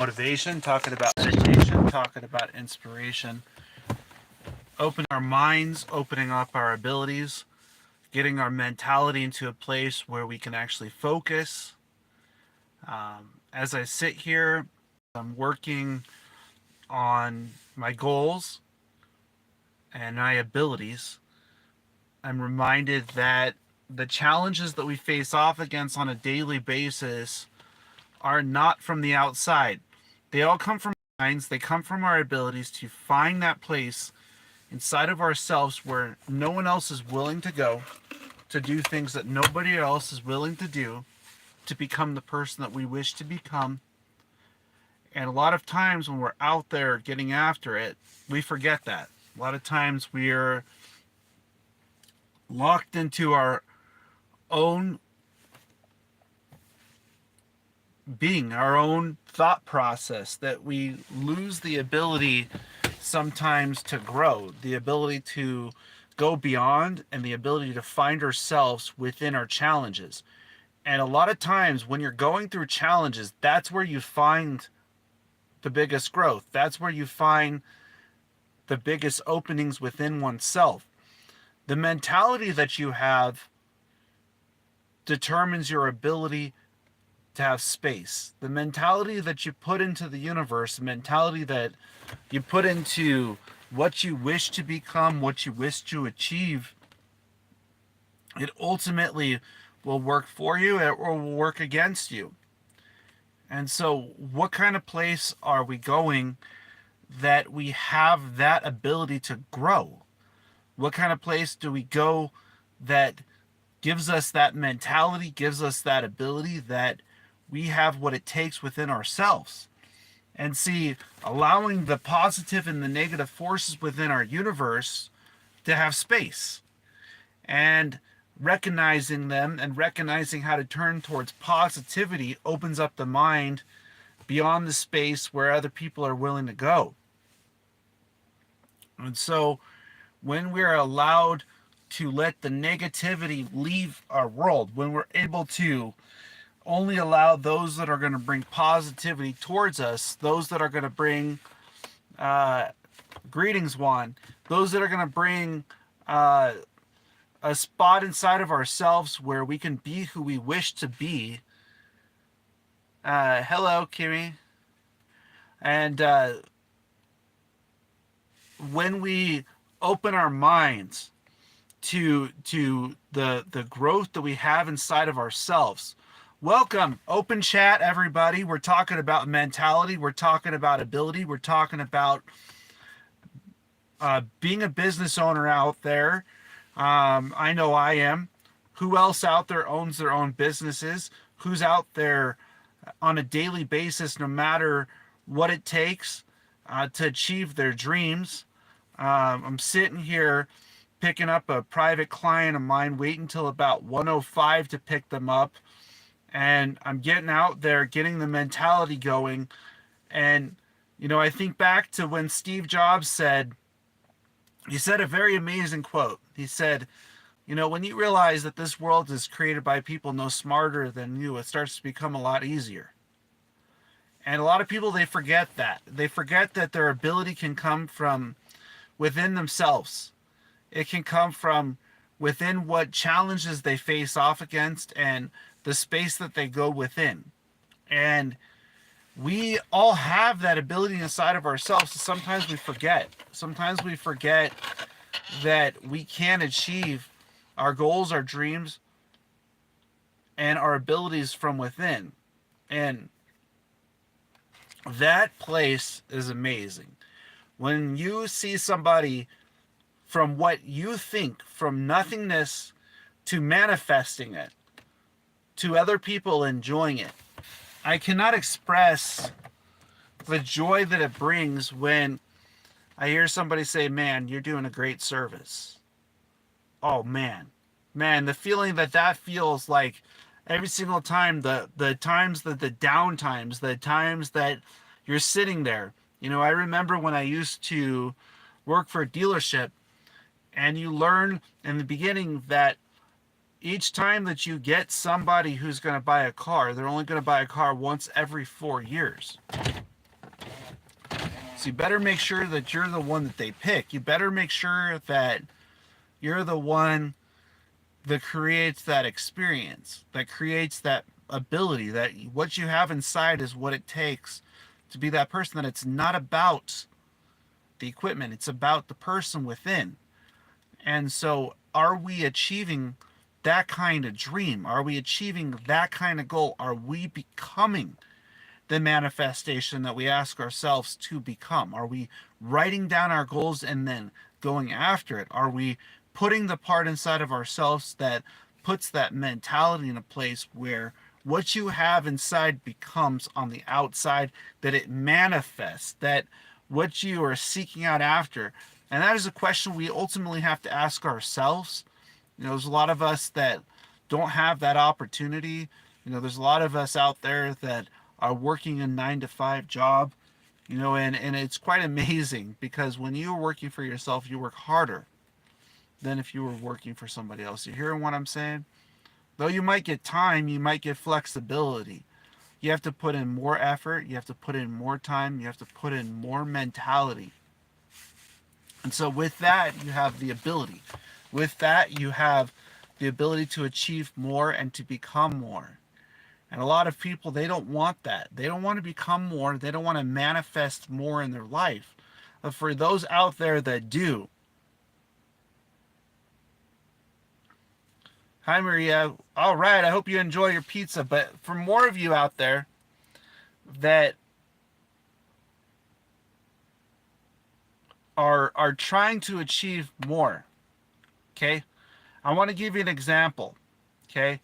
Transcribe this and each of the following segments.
motivation, talking about meditation, talking about inspiration, opening our minds, opening up our abilities, getting our mentality into a place where we can actually focus. As I sit here, I'm working on my goals and my abilities. I'm reminded that the challenges that we face off against on a daily basis are not from the outside. They all come from our minds. They come from our abilities to find that place inside of ourselves where no one else is willing to go, to do things that nobody else is willing to do, to become the person that we wish to become. And a lot of times when we're out there getting after it, we forget that. A lot of times we're locked into our own being, our own thought process, that we lose the ability sometimes to grow, the ability to go beyond, and the ability to find ourselves within our challenges. And a lot of times when you're going through challenges, that's where you find the biggest growth. That's where you find the biggest openings within oneself. The mentality that you have determines your ability to have space. The mentality that you put into the universe, the mentality that you put into what you wish to become, what you wish to achieve, it ultimately will work for you or will work against you. And so what kind of place are we going that we have that ability to grow? What kind of place do we go that gives us that mentality, gives us that ability, that we have what it takes within ourselves? And see, allowing the positive and the negative forces within our universe to have space, and recognizing them and recognizing how to turn towards positivity opens up the mind beyond the space where other people are willing to go. And so when we're allowed to let the negativity leave our world, when we're able to only allow those that are going to bring positivity towards us, those that are going to bring greetings, Juan, those that are going to bring a spot inside of ourselves where we can be who we wish to be. Hello, Kimmy. And when we open our minds to the growth that we have inside of ourselves. Welcome, open chat, everybody. We're talking about mentality. We're talking about ability. We're talking about being a business owner out there. I know I am. Who else out there owns their own businesses? Who's out there on a daily basis, no matter what it takes to achieve their dreams? I'm sitting here picking up a private client of mine, waiting until about 1:05 to pick them up. And I'm getting out there, getting the mentality going. And, you know, I think back to when Steve Jobs said, he said a very amazing quote. He said, you know, when you realize that this world is created by people no smarter than you, it starts to become a lot easier. And a lot of people, they forget that. They forget that their ability can come from within themselves. It can come from within what challenges they face off against and the space that they go within. And we all have that ability inside of ourselves. So sometimes we forget. Sometimes we forget that we can achieve our goals, our dreams, and our abilities from within. And that place is amazing. When you see somebody from what you think, from nothingness to manifesting it, to other people enjoying it, I cannot express the joy that it brings when I hear somebody say, man, you're doing a great service. Oh, man, the feeling that feels like every single time, the times that the down times, the times that you're sitting there. You know, I remember when I used to work for a dealership, and you learn in the beginning that each time that you get somebody who's going to buy a car, they're only going to buy a car once every 4 years. So you better make sure that you're the one that they pick. You better make sure that you're the one that creates that experience, that creates that ability, that what you have inside is what it takes to be that person, that it's not about the equipment, it's about the person within. And so, are we achieving that kind of dream? Are we achieving that kind of goal? Are we becoming the manifestation that we ask ourselves to become? Are we writing down our goals and then going after it? Are we putting the part inside of ourselves that puts that mentality in a place where what you have inside becomes on the outside, that it manifests, that what you are seeking out after? And that is a question we ultimately have to ask ourselves. There's a lot of us that don't have that opportunity. There's a lot of us out there that are working a 9 to 5 job, and it's quite amazing, because when you're working for yourself, you work harder than if you were working for somebody else. You hearing what I'm saying? Though you might get time, you might get flexibility. You have to put in more effort, you have to put in more time, you have to put in more mentality. And so with that, you have the ability. With that, you have the ability to achieve more and to become more. And a lot of people, they don't want that. They don't want to become more. They don't want to manifest more in their life. But for those out there that do, hi, Maria. All right, I hope you enjoy your pizza. But for more of you out there that are trying to achieve more, okay? I want to give you an example, okay?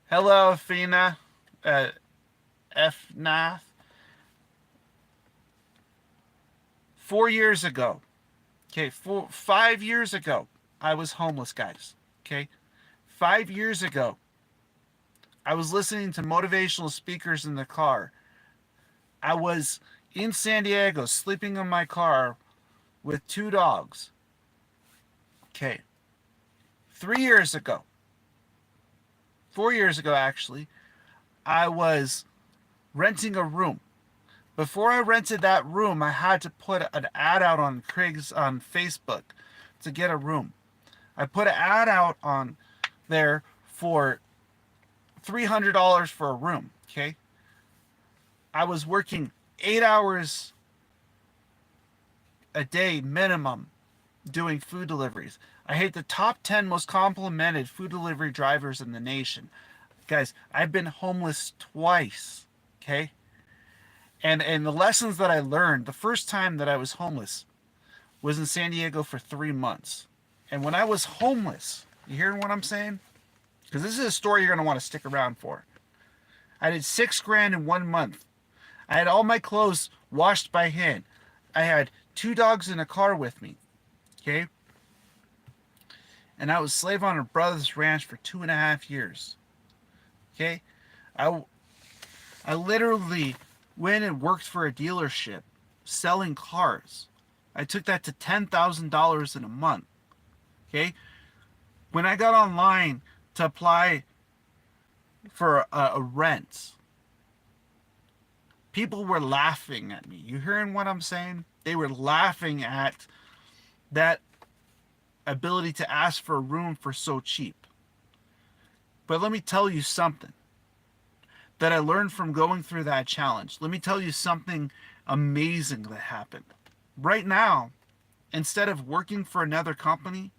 Hello, Athena, Fnath. 4 years ago, okay, 5 years ago, I was homeless, guys, okay? 5 years ago, I was listening to motivational speakers in the car. I was in San Diego, sleeping in my car with 2 dogs. Okay. 3 years ago, 4 years ago actually, I was renting a room. Before I rented that room, I had to put an ad out on on Facebook to get a room. I put an ad out on there for $300 for a room. Okay. I was working 8 hours a day minimum doing food deliveries. I hate the top 10 most complimented food delivery drivers in the nation. Guys, I've been homeless twice. Okay. And the lessons that I learned, the first time that I was homeless was in San Diego for 3 months. And when I was homeless, you hearing what I'm saying? Because this is a story you're going to want to stick around for. I did $6,000 in 1 month. I had all my clothes washed by hand. I had 2 dogs in a car with me. Okay? And I was slave on a brother's ranch for 2.5 years. Okay? I literally went and worked for a dealership selling cars. I took that to $10,000 in a month. Okay? When I got online to apply for a rent, people were laughing at me. You hearing what I'm saying? They were laughing at that ability to ask for a room for so cheap. But let me tell you something that I learned from going through that challenge. Let me tell you something amazing that happened. Right now, instead of working for another company,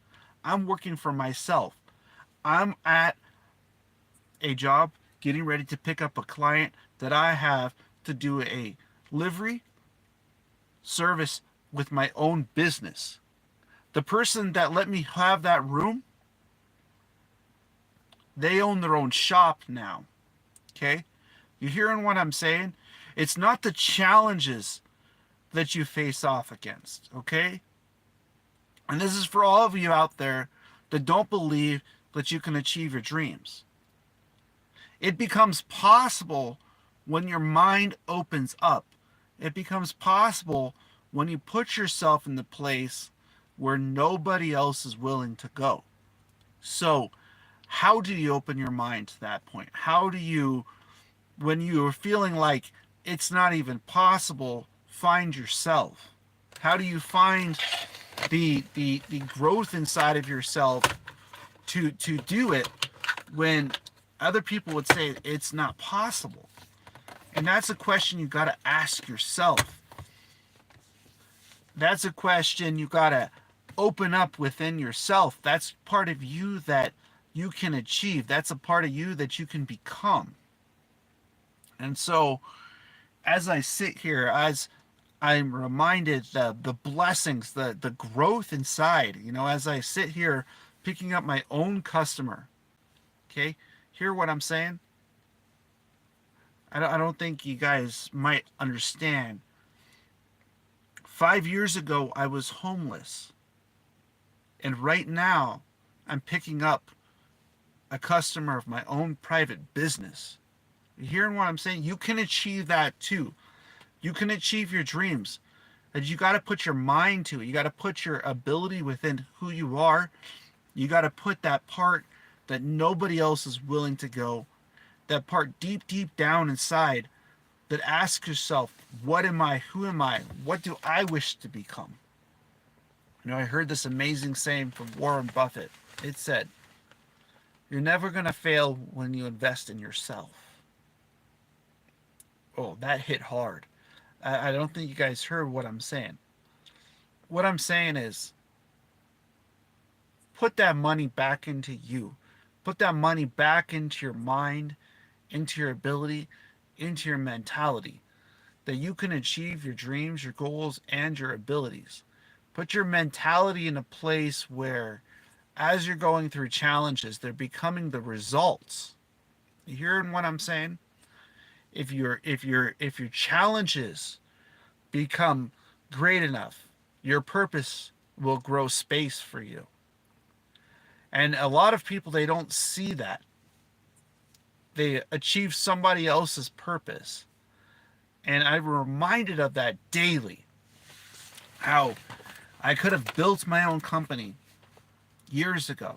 I'm working for myself. I'm at a job getting ready to pick up a client that I have to do a livery service with my own business. The person that let me have that room, they own their own shop now. Okay? You hearing what I'm saying? It's not the challenges that you face off against. Okay? And this is for all of you out there that don't believe that you can achieve your dreams. It becomes possible when your mind opens up. It becomes possible when you put yourself in the place where nobody else is willing to go. So, how do you open your mind to that point? How do you, when you're feeling like it's not even possible find yourself? How do you find the growth inside of yourself to do it when other people would say it's not possible? And that's a question you got to ask yourself. That's a question you got to open up within yourself. That's part of you that you can achieve. That's a part of you that you can become. And so, as I sit here, as I'm reminded the blessings, the growth inside, as I sit here picking up my own customer, okay, hear what I'm saying? I don't think you guys might understand. 5 years ago, I was homeless. And right now, I'm picking up a customer of my own private business. You hearing what I'm saying? You can achieve that too. You can achieve your dreams. And you got to put your mind to it. You got to put your ability within who you are. You got to put that part that nobody else is willing to go. That part deep, deep down inside that asks yourself, what am I? Who am I? What do I wish to become? I heard this amazing saying from Warren Buffett. It said, you're never going to fail when you invest in yourself. Oh, that hit hard. I don't think you guys heard what I'm saying. What I'm saying is, put that money back into you. Put that money back into your mind, into your ability, into your mentality, that you can achieve your dreams, your goals, and your abilities. Put your mentality in a place where, as you're going through challenges, they're becoming the results. You hearing what I'm saying? If your challenges become great enough, your purpose will grow space for you. And a lot of people, they don't see that. They achieve somebody else's purpose. And I'm reminded of that daily. How I could have built my own company years ago.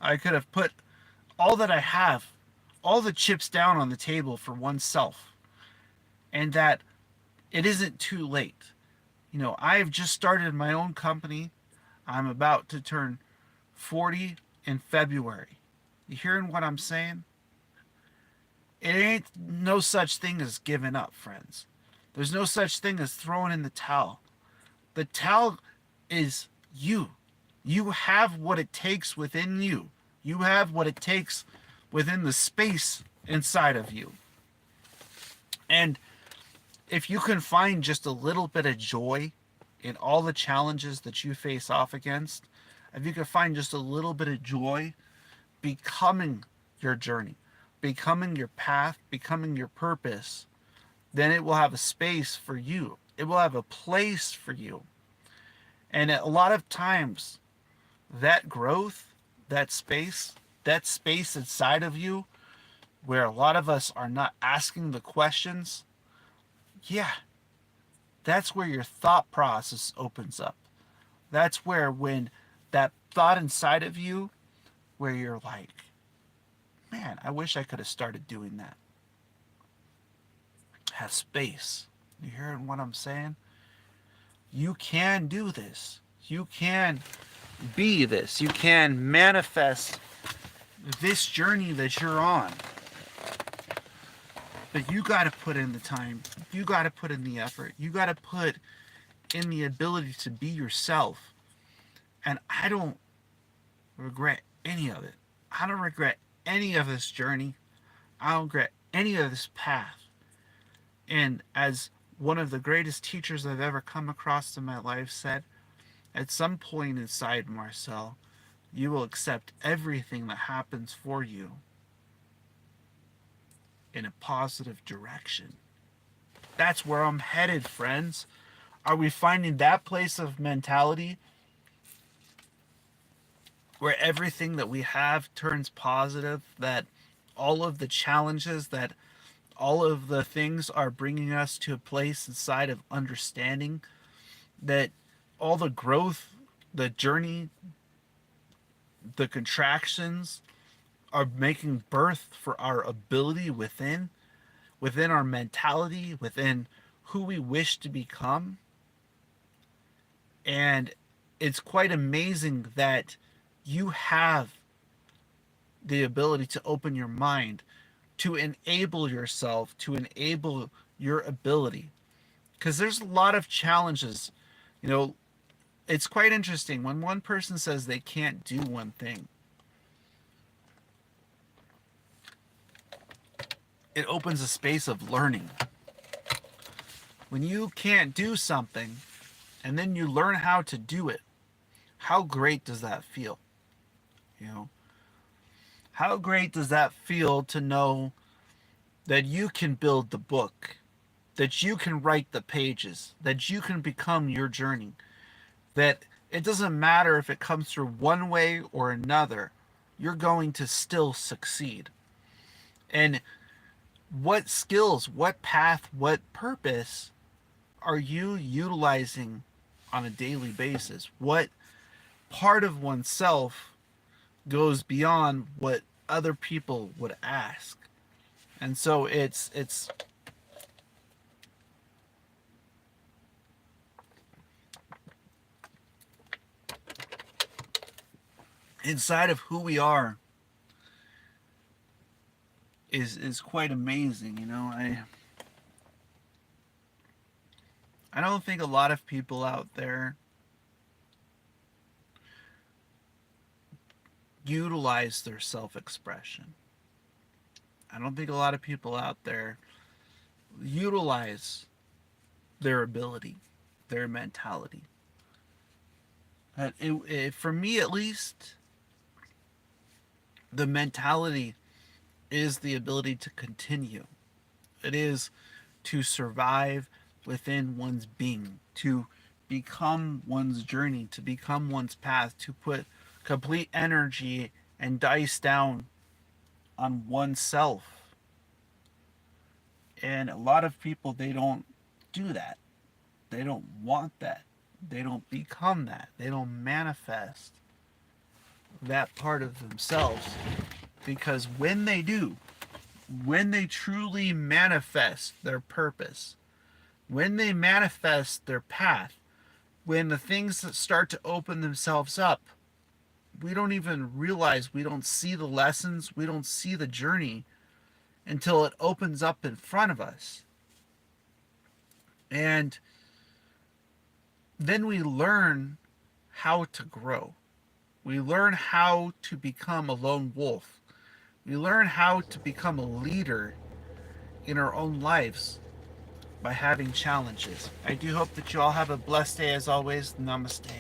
I could have put all that I have, all the chips down on the table for oneself. And that it isn't too late. I've just started my own company. I'm about to turn 40 in February. You hearing what I'm saying? It ain't no such thing as giving up, friends. There's no such thing as throwing in the towel. The towel is you. You have what it takes within you. You have what it takes within the space inside of you. And if you can find just a little bit of joy in all the challenges that you face off against, if you can find just a little bit of joy becoming your journey, becoming your path, becoming your purpose, then it will have a space for you. It will have a place for you. And a lot of times, that growth, that space inside of you, where a lot of us are not asking the questions, yeah, that's where your thought process opens up. That's where, when that thought inside of you, where you're like, man, I wish I could have started doing that. Have space. You hearing what I'm saying? You can do this. You can be this. You can manifest this journey that you're on. But you got to put in the time. You got to put in the effort. You got to put in the ability to be yourself. And I don't regret any of it. I don't regret any of this journey. I don't regret any of this path. And as one of the greatest teachers I've ever come across in my life said, at some point inside, Marcel, you will accept everything that happens for you in a positive direction. That's where I'm headed, friends. Are we finding that place of mentality where everything that we have turns positive, that all of the challenges, that all of the things are bringing us to a place inside of understanding, that all the growth, the journey, the contractions are making birth for our ability within our mentality, within who we wish to become. And it's quite amazing that you have the ability to open your mind, to enable yourself, to enable your ability. Because there's a lot of challenges. You know, it's quite interesting when one person says they can't do one thing, it opens a space of learning. When you can't do something and then you learn how to do it, how great does that feel? You know, how great does that feel to know that you can build the book, that you can write the pages, that you can become your journey, that it doesn't matter if it comes through one way or another, you're going to still succeed. And what skills, what path, what purpose are you utilizing on a daily basis? What part of oneself goes beyond what other people would ask? And so it's inside of who we are is quite amazing. You know, I don't think a lot of people out there utilize their self-expression. I don't think a lot of people out there utilize their ability, their mentality. For me at least, the mentality is the ability to continue. It is to survive within one's being, to become one's journey, to become one's path, to put complete energy and dice down on oneself. And a lot of people, they don't do that. They don't want that. They don't become that. They don't manifest that part of themselves. Because when they do, when they truly manifest their purpose, when they manifest their path, when the things that start to open themselves up, we don't even realize, we don't see the lessons, we don't see the journey until it opens up in front of us. And then we learn how to grow. We learn how to become a lone wolf. We learn how to become a leader in our own lives by having challenges. I do hope that you all have a blessed day as always. Namaste.